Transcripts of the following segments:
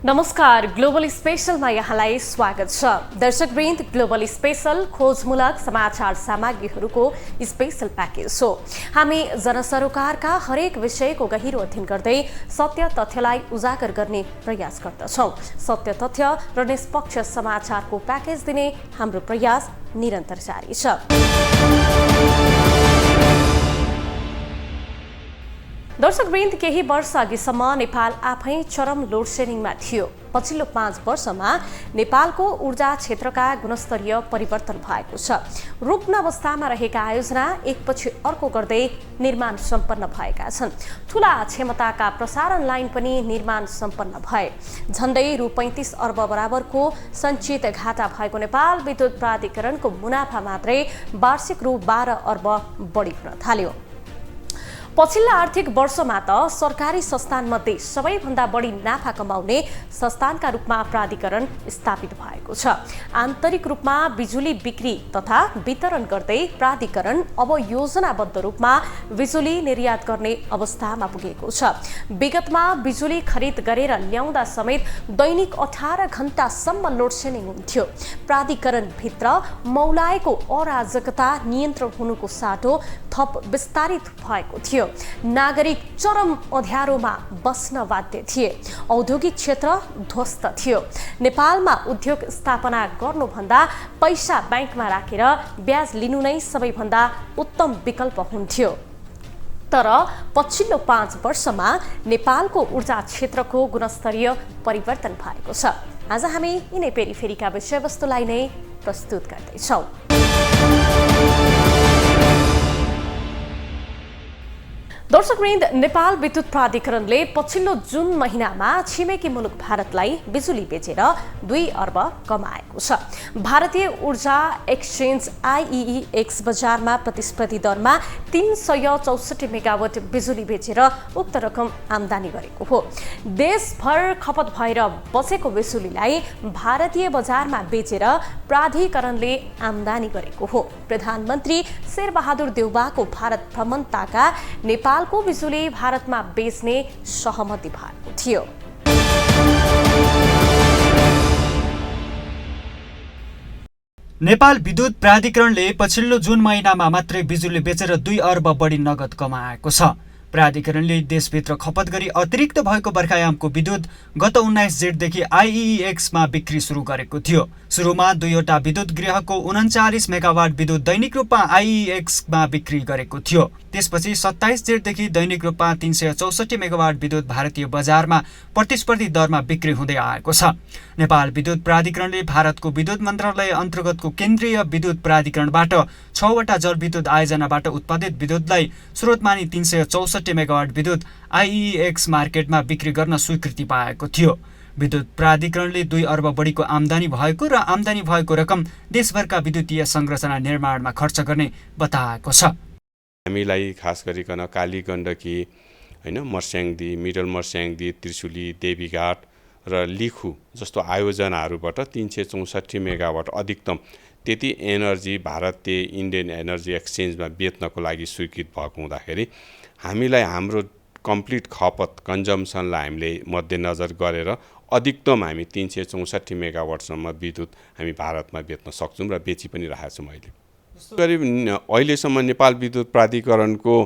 नमस्कार, ग्लोबल स्पेशलमा यहाँलाई स्वागत छ। दर्शकवृन्द, ग्लोबल स्पेशल खोजमूलक समाचार सामग्रीहरूको स्पेशल प्याकेज हो। हामी जनसरोकारका हरेक विषयको गहिरो अध्ययन गर्दै सत्य तथ्यलाई उजागर गर्ने प्रयास गर्दछौँ। सत्य तथ्य र निष्पक्ष समाचारको प्याकेज दिने हाम्रो प्रयास निरन्तर जारी छ। दर्शकवृन्द, केही वर्ष अघिसम्म नेपाल आफै चरम लोड सेडिङमा थियो। पछिल्लो 5 वर्षमा नेपालको ऊर्जा क्षेत्रका गुणस्तरीय परिवर्तन भएको छ। रुग्ण अवस्थामा रहेका आयोजना एकपछि अर्को गर्दै निर्माण सम्पन्न भएका छन्। ठूला क्षमताका प्रसारण लाइन पनि निर्माण सम्पन्न भए। झण्डै रु 35 अर्ब बराबरको सञ्चित घाटा भएको नेपाल विद्युत प्राधिकरणको मुनाफा मात्रै वार्षिक रु 12 अर्ब बढी हुन थाल्यो। पछिल्ला आर्थिक वर्षमा त सरकारी संस्थानमध्ये सबैभन्दा बढी नाफा कमाउने संस्थानका रूपमा प्राधिकरण स्थापित भएको छ। आन्तरिक रूपमा बिजुली बिक्री तथा वितरण गर्दै प्राधिकरण अब योजनाबद्ध रूपमा बिजुली निर्यात गर्ने अवस्थामा पुगेको छ। विगतमा बिजुली खरिद गरेर ल्याउँदा समेत दैनिक 18 घण्टासम्म लोड सेडिङ हुन्थ्यो। प्राधिकरणभित्र मौलाएको अराजकता नियन्त्रण हुनुको साटो थप विस्तारित भएको थियो। नागरिक चरम अँध्यारोमा बस्न बाध्य थिए। औद्योगिक क्षेत्र ध्वस्त थियो। नेपालमा उद्योग स्थापना गर्नुभन्दा पैसा ब्याङ्कमा राखेर ब्याज लिनु नै सबैभन्दा उत्तम विकल्प हुन्थ्यो। तर पछिल्लो 5 वर्षमा नेपालको ऊर्जा क्षेत्रको गुणस्तरीय परिवर्तन भएको छ। आज हामी यिनै पेरिफेरीका विषयवस्तुलाई नै प्रस्तुत गर्दैछौँ। दर्शकवृन्द, नेपाल विद्युत प्राधिकरणले पछिल्लो जुन महिनामा छिमेकी मुलुक भारतलाई बिजुली बेचेर 2 अर्ब कमाएको छ। भारतीय ऊर्जा एक्सचेन्ज IEX बजारमा प्रतिस्पर्धी दरमा 364 मेगावाट बिजुली बेचेर उक्त रकम आम्दानी गरेको हो। देशभर खपत भएर बसेको बिजुलीलाई भारतीय बजारमा बेचेर प्राधिकरणले आम्दानी गरेको हो। प्रधानमन्त्री शेरबहादुर देउवाको भारत भ्रमणताका नेपालको बिजुली भारतमा बेच्ने सहमति भएको थियो। नेपाल विद्युत प्राधिकरणले पछिल्लो जुन महिनामा मात्रै बिजुली बेचेर 2 अर्ब बढी नगद कमाएको छ। प्राधिकरणले देशभित्र खपत गरी अतिरिक्त भएको बर्खायामको विद्युत गत 19 जेठदेखि IEX मा बिक्री सुरु गरेको थियो। सुरुमा 2वटा विद्युत गृहको 39 मेगावाट विद्युत दैनिक रूपमा IEX मा बिक्री गरेको थियो। त्यसपछि 27 जेठदेखि दैनिक रूपमा 364 मेगावाट विद्युत भारतीय बजारमा प्रतिस्पर्धी दरमा बिक्री हुँदै आएको छ। नेपाल विद्युत प्राधिकरणले भारतको विद्युत मन्त्रालय अन्तर्गतको केन्द्रीय विद्युत प्राधिकरणबाट 6वटा जलविद्युत आयोजनाबाट उत्पादित विद्युतलाई स्रोत मानी 364 मेगावाट विद्युत IEX मार्केटमा बिक्री गर्न स्वीकृति पाएको थियो। विद्युत प्राधिकरणले 2 अर्ब बढीको आम्दानी भएको र आम्दानी भएको रकम देशभरका विद्युतीय संरचना निर्माणमा खर्च गर्ने बताएको छ। हामीलाई खास गरिकन काली गण्डकी, मर्स्याङ्दी, मिडल मर्स्याङ्दी, त्रिशुली, देवीघाट र लिखु जस्तो आयोजनाहरूबाट 364 मेगावाट अधिकतम त्यति एनर्जी भारतीय इन्डियन एनर्जी एक्सचेन्जमा बेच्नको लागि स्वीकृत भएको हुँदाखेरि हामीलाई हाम्रो कम्प्लिट खपत कन्जम्सनलाई हामीले मध्यनजर गरेर अधिकतम हामी 364 मेगावाटसम्म विद्युत हामी भारतमा बेच्न सक्छौँ र बेची पनि राखेको छौँ। करिब अहिलेसम्म नेपाल विद्युत प्राधिकरणको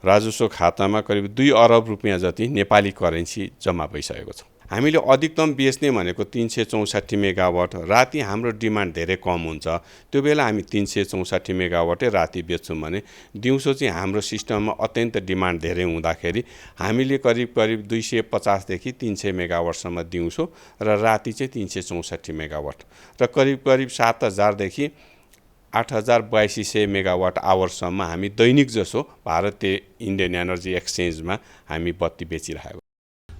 राजस्व खातामा करिब 2 अरब रुपियाँ जति नेपाली करेन्सी जम्मा भइसकेको छ। हामीले अधिकतम बेच्ने भनेको 364 मेगावाट। राति हाम्रो डिमान्ड धेरै कम हुन्छ, त्यो बेला हामी 364 मेगावाटै राति बेच्छौँ भने दिउँसो चाहिँ हाम्रो सिस्टममा अत्यन्त डिमान्ड धेरै हुँदाखेरि हामीले करिब 250 देखि 300 मेगावाटसम्म दिउँसो र राति चाहिँ 364 मेगावाट र करिब 7000 देखि 8200 मेगावाट आवरसम्म हामी दैनिक जसो भारतीय इन्डियन एनर्जी एक्सचेन्जमा हामी बत्ती बेचिरहेको।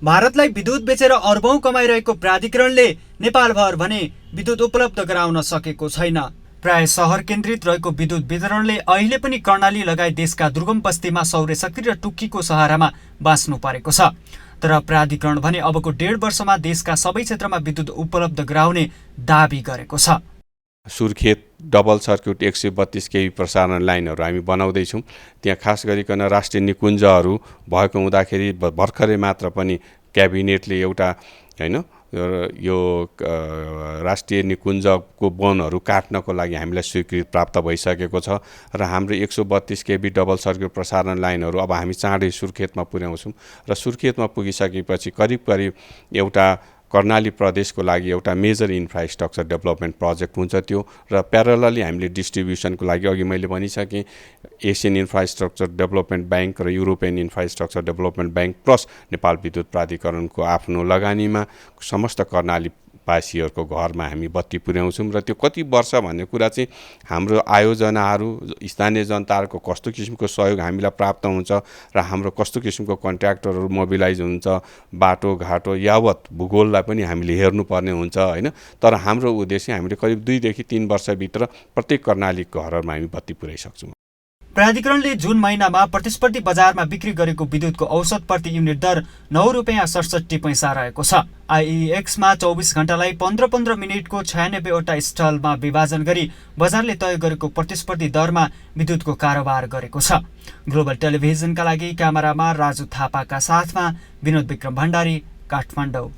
भारतलाई विद्युत बेचेर अर्बौं कमाइरहेको प्राधिकरणले नेपालभर भने विद्युत उपलब्ध गराउन सकेको छैन। प्राय शहर केन्द्रित रहेको विद्युत वितरणले अहिले पनि कर्णाली लगायत देशका दुर्गम बस्तीमा सौर्य शक्ति र टुक्कीको सहारामा बाँच्नु परेको छ। तर प्राधिकरण भने अबको 1.5 वर्षमा देशका सबै क्षेत्रमा विद्युत उपलब्ध गराउने दाबी गरेको छ। सुर्खेत डबल सर्क्युट 132 केभी प्रसारण लाइनहरू हामी बनाउँदैछौँ। त्यहाँ खास गरिकन राष्ट्रिय निकुञ्जहरू भएको हुँदाखेरि भर्खरै मात्र पनि क्याबिनेटले एउटा यो राष्ट्रिय निकुञ्जको वनहरू काट्नको लागि हामीलाई स्वीकृति प्राप्त भइसकेको छ र हाम्रो 132 केबी डबल सर्किट प्रसारण लाइनहरू अब हामी चाँडै सुर्खेतमा पुर्याउँछौँ र सुर्खेतमा पुगिसकेपछि करिब एउटा कर्णाली प्रदेशको लागि एउटा मेजर इन्फ्रास्ट्रक्चर डेभलपमेन्ट प्रोजेक्ट हुन्छ त्यो र प्यारलली हामीले डिस्ट्रिब्युसनको लागि अघि मैले भनिसकेँ एसियन इन्फ्रास्ट्रक्चर डेभलपमेन्ट ब्याङ्क र European infrastructure development bank plus Nepal विद्युत प्राधिकरणको आफ्नो लगानीमा समस्त कर्णाली वासीहरूको घरमा हामी बत्ती पुर्याउँछौँ र त्यो कति वर्ष भन्ने कुरा चाहिँ हाम्रो आयोजनाहरू स्थानीय जनताहरूको कस्तो किसिमको सहयोग हामीलाई प्राप्त हुन्छ र हाम्रो कस्तो किसिमको कन्ट्र्याक्टरहरू मोबिलाइज हुन्छ बाटोघाटो यावत भूगोललाई पनि हामीले हेर्नुपर्ने हुन्छ होइन तर हाम्रो उद्देश्य हामीले करिब 2 देखि 3 वर्षभित्र प्रत्येक कर्णाली घरहरूमा हामी बत्ती पुर्याइसक्छौँ। प्राधिकरणले जुन महिनामा प्रतिस्पर्धी बजारमा बिक्री गरेको विद्युतको औसत प्रति युनिट दर 9 रुपियाँ 67 पैसा रहेको छ। आइइएक्समा 24 घण्टालाई 15-15 मिनटको 96वटा स्टलमा विभाजन गरी बजारले तय गरेको प्रतिस्पर्धी दरमा विद्युतको कारोबार गरेको छ। ग्लोबल टेलिभिजनका लागि क्यामेरामा राजु थापाका साथमा विनोद विक्रम भण्डारी, काठमाडौँ।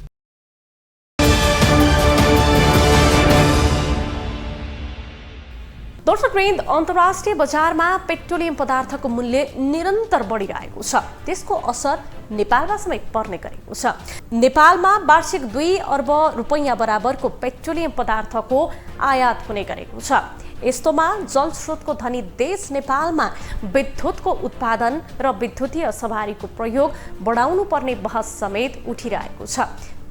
दर्शकवृन्द, अन्तर्राष्ट्रिय बजारमा पेट्रोलियम पदार्थको मूल्य निरन्तर बढिरहेको छ। त्यसको असर नेपालमा समेत पर्ने गरेको छ। नेपालमा वार्षिक 2 अर्ब रुपैयाँ बराबरको पेट्रोलियम पदार्थको आयात हुने गरेको छ। यस्तोमा जलस्रोतको धनी देश नेपालमा विद्युतको उत्पादन र विद्युतीय सवारीको प्रयोग बढाउनु पर्ने बहस समेत उठिरहेको छ।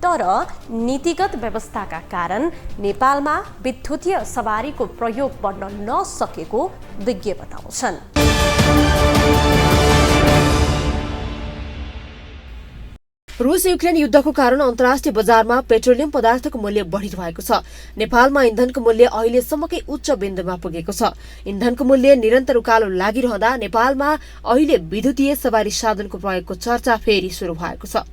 तर नीतिगत व्यवस्थाका कारण नेपालमा विद्युतीय सवारीको प्रयोग बढ्न नसकेको विज्ञ बताउँछन्। रुस युक्रेन युद्धको कारण अन्तर्राष्ट्रिय बजारमा पेट्रोलियम पदार्थको मूल्य बढिरहेको छ। नेपालमा इन्धनको मूल्य अहिलेसम्मकै उच्च बिन्दुमा पुगेको छ। इन्धनको मूल्य निरन्तर उकालो लागिरहँदा नेपालमा अहिले विद्युतीय सवारी साधनको प्रयोगको चर्चा फेरि सुरु भएको छ।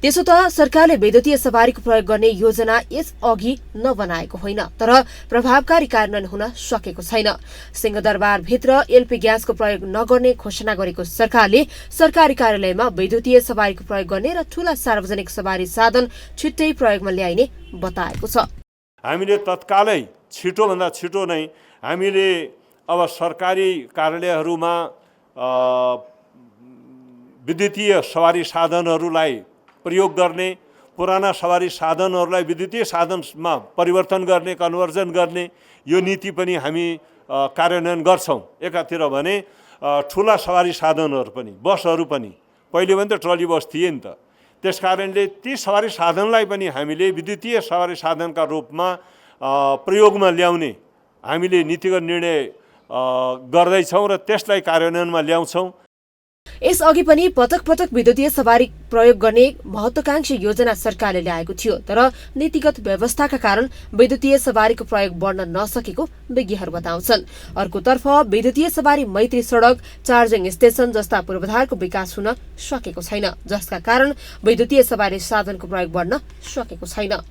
त्यसो त सरकारले विद्युतीय सवारीको प्रयोग गर्ने योजना यसअघि नबनाएको होइन, तर प्रभावकारी कार्यान्वयन हुन सकेको छैन। सिंहदरबारभित्र एलपी ग्यासको प्रयोग नगर्ने घोषणा गरेको सरकारले सरकारी कार्यालयमा विद्युतीय सवारीको प्रयोग गर्ने र ठूला सार्वजनिक सवारी साधन छिट्टै प्रयोगमा ल्याइने बताएको छ। हामीले तत्कालै छिटोभन्दा छिटो नै हामीले अब सरकारी कार्यालयहरूमा विद्युतीय सवारी साधनहरूलाई प्रयोग गर्ने, पुराना सवारी साधनहरूलाई विद्युतीय साधनमा परिवर्तन गर्ने, कन्भर्जन गर्ने यो नीति पनि हामी कार्यान्वयन गर्छौँ। एकातिर भने ठुला सवारी साधनहरू पनि, बसहरू पनि, पहिले पनि त ट्रली बस थिए नि त, त्यस कारणले ती सवारी साधनलाई पनि हामीले विद्युतीय सवारी साधनका रूपमा प्रयोगमा ल्याउने हामीले नीतिगत निर्णय गर्दैछौँ र त्यसलाई कार्यान्वयनमा ल्याउँछौँ। यसअघि पनि पटक पटक विद्युतीय सवारी प्रयोग गर्ने महत्वाकांक्षी योजना सरकारले ल्याएको थियो, तर नीतिगत व्यवस्थाका कारण विद्युतीय सवारीको प्रयोग बढ्न नसकेको विज्ञहरू बताउँछन्। अर्कोतर्फ विद्युतीय सवारी मैत्री सडक, चार्जिङ स्टेशन जस्ता पूर्वाधारको विकास हुन सकेको छैन, जसका कारण विद्युतीय सवारी साधनको प्रयोग बढ्न सकेको छैन।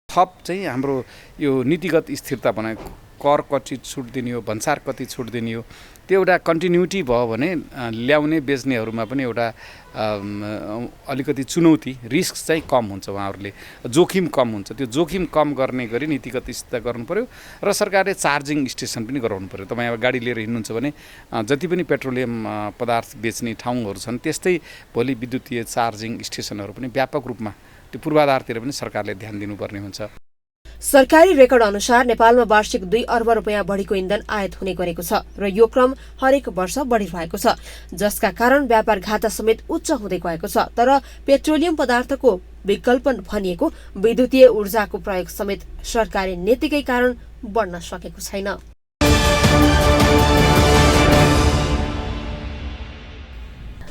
थप चाहिँ हाम्रो यो नीतिगत स्थिरता बनाएको, कर कति छुट दिने हो, भन्सार कति छुट दिने हो, त्यो एउटा कन्टिन्युटी भयो भने ल्याउने बेच्नेहरूमा पनि एउटा अलिकति चुनौती, रिस्क चाहिँ कम हुन्छ, उहाँहरूले जोखिम कम हुन्छ। त्यो जोखिम कम गर्ने गरी नीतिगत स्थिरता गर्नु पर्यो र सरकारले चार्जिङ स्टेसन पनि गराउनु पर्यो। तपाईँ अब गाडी लिएर हिँड्नुहुन्छ भने जति पनि पेट्रोलियम पदार्थ बेच्ने ठाउँहरू छन् त्यस्तै भोलि विद्युतीय चार्जिङ स्टेसनहरू पनि व्यापक रूपमा त्यो पूर्वाधारतिर पनि सरकारले ध्यान दिनुपर्ने हुन्छ। सरकारी रेकर्ड अनुसार नेपालमा वार्षिक 2 अर्ब रुपैयाँ बढीको इन्धन आयात हुने गरेको छ र यो क्रम हरेक वर्ष बढिरहेको छ, जसका कारण व्यापार घाटा समेत उच्च हुँदै गएको छ। तर पेट्रोलियम पदार्थको विकल्प भनिएको विद्युतीय ऊर्जाको प्रयोग समेत सरकारी नीतिकै कारण बढ्न सकेको छैन।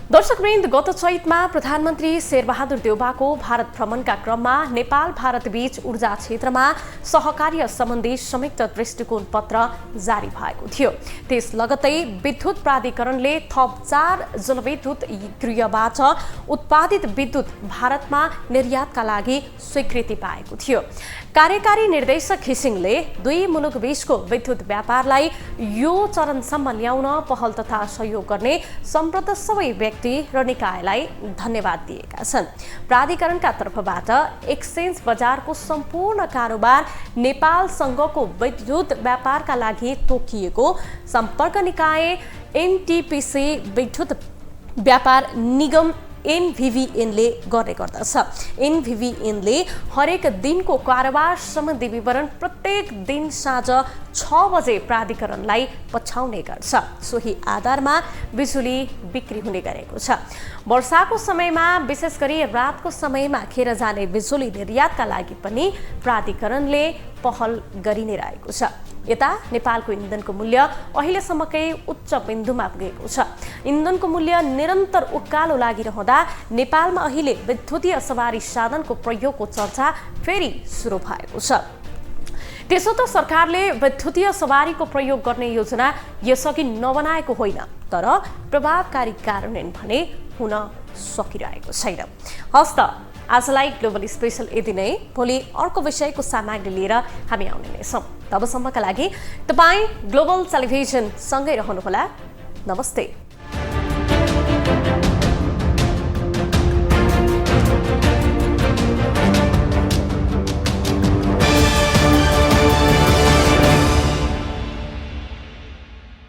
दर्शकवृन्द, गत चैतमा प्रधानमन्त्री शेरबहादुर देउवाको भारत भ्रमणका क्रममा नेपाल भारत बीच ऊर्जा क्षेत्रमा सहकार्य सम्बन्धी संयुक्त दृष्टिकोण पत्र जारी भएको थियो। त्यस लगत्तै विद्युत प्राधिकरणले थप 4 जलविद्युत गृहबाट उत्पादित विद्युत भारतमा निर्यातका लागि स्वीकृति पाएको थियो। कार्यकारी निर्देशक घिसिङले 2 मुलुक बीचको विद्युत व्यापारलाई यो चरणसम्म ल्याउन पहल तथा सहयोग गर्ने सम्बद्ध सबै व्यक्ति र निकायलाई धन्यवाद दिएका छन्। प्राधिकरणका तर्फबाट एक्सचेन्ज बजारको सम्पूर्ण कारोबार नेपालसँगको विद्युत व्यापारका लागि तोकिएको सम्पर्क निकाय एनटिपिसी विद्युत व्यापार निगम एनभिभिएनले गर्ने गर्दछ। एनभिभिएनले हरेक दिनको कारोबार सम्बन्धी विवरण प्रत्येक दिन साँझ 6 बजे प्राधिकरणलाई पठाउने गर्छ। सोही आधारमा बिजुली बिक्री हुने गरेको छ। वर्षाको समयमा विशेष गरी रातको समयमा खेर जाने बिजुली निर्यातका लागि पनि प्राधिकरणले पहल गरि नै रहेको छ। यता नेपालको इन्धनको मूल्य अहिलेसम्मकै उच्च बिन्दुमा पुगेको छ। इन्धनको मूल्य निरन्तर उकालो लागिरहँदा नेपालमा अहिले विद्युतीय सवारी साधनको प्रयोगको चर्चा फेरि सुरु भएको छ। त्यसो त सरकारले विद्युतीय सवारीको प्रयोग गर्ने योजना यसअघि नबनाएको होइन, तर प्रभावकारी कार्यान्वयन भने हुन सकिरहेको छैन। हस् त आजलाई ग्लोबल स्पेशल यति नै। भोलि अर्को विषयको सामग्री लिएर हामी आउने नै छौँ। तबसम्मका लागि तपाईँ ग्लोबल टेलिभिजन सँगै रहनुहोला। नमस्ते।